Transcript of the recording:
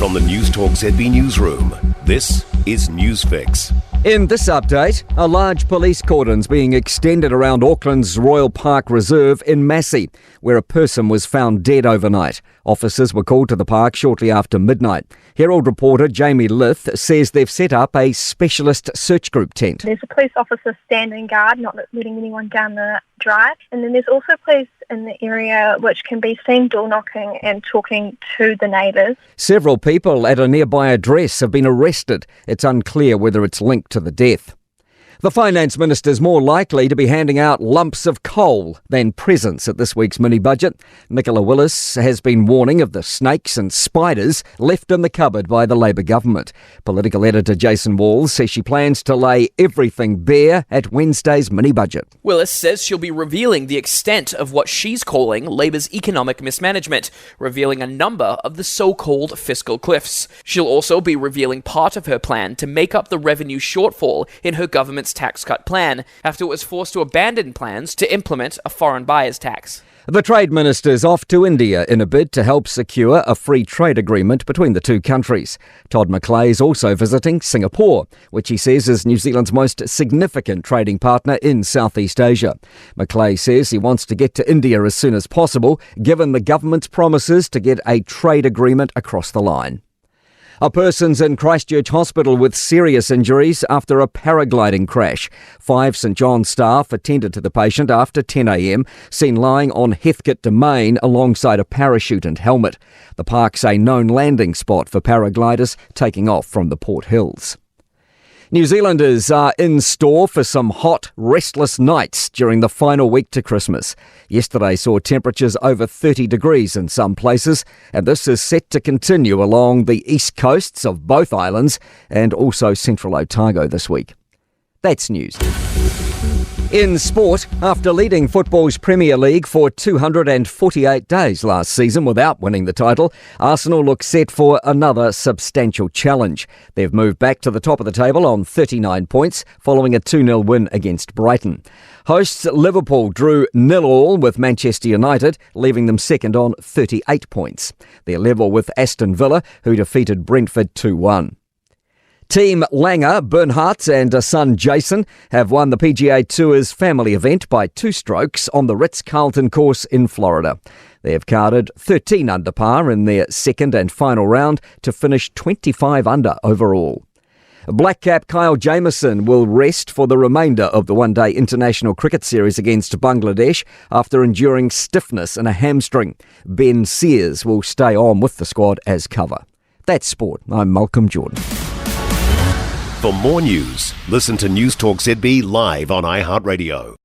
From the Newstalk ZB newsroom, this is Newsfix. In this update, a large police cordon's being extended around Auckland's Royal Park Reserve in Massey, where a person was found dead overnight. Officers were called to the park shortly after midnight. Herald reporter Jamie Lith says they've set up a specialist search group tent. There's a police officer standing guard, not letting anyone down the drive. And then there's also police in the area which can be seen door knocking and talking to the neighbours. Several people at a nearby address have been arrested. It's unclear whether it's linked to the death. The Finance Minister's more likely to be handing out lumps of coal than presents at this week's mini-budget. Nicola Willis has been warning of the snakes and spiders left in the cupboard by the Labour government. Political editor Jason Walls says she plans to lay everything bare at Wednesday's mini-budget. Willis says she'll be revealing the extent of what she's calling Labour's economic mismanagement, revealing a number of the so-called fiscal cliffs. She'll also be revealing part of her plan to make up the revenue shortfall in her government's tax cut plan after it was forced to abandon plans to implement a foreign buyers tax. The Trade Minister's off to India in a bid to help secure a free trade agreement between the two countries. Todd McClay is also visiting Singapore, which he says is New Zealand's most significant trading partner in Southeast Asia. McClay says he wants to get to India as soon as possible, given the government's promises to get a trade agreement across the line. A person's in Christchurch Hospital with serious injuries after a paragliding crash. 5 St John's staff attended to the patient after 10 a.m, seen lying on Heathcote Domain alongside a parachute and helmet. The park's a known landing spot for paragliders taking off from the Port Hills. New Zealanders are in store for some hot, restless nights during the final week to Christmas. Yesterday saw temperatures over 30 degrees in some places, and this is set to continue along the east coasts of both islands and also central Otago this week. That's news. In sport, after leading football's Premier League for 248 days last season without winning the title, Arsenal look set for another substantial challenge. They've moved back to the top of the table on 39 points following a 2-0 win against Brighton. Hosts Liverpool drew 0-0 with Manchester United, leaving them second on 38 points. They're level with Aston Villa, who defeated Brentford 2-1. Team Langer, Bernhardt and son Jason have won the PGA Tour's family event by 2 strokes on the Ritz-Carlton course in Florida. They have carded 13 under par in their second and final round to finish 25 under overall. Black cap Kyle Jamieson will rest for the remainder of the one-day international cricket series against Bangladesh after enduring stiffness in a hamstring. Ben Sears will stay on with the squad as cover. That's sport. I'm Malcolm Jordan. For more news, listen to Newstalk ZB live on iHeartRadio.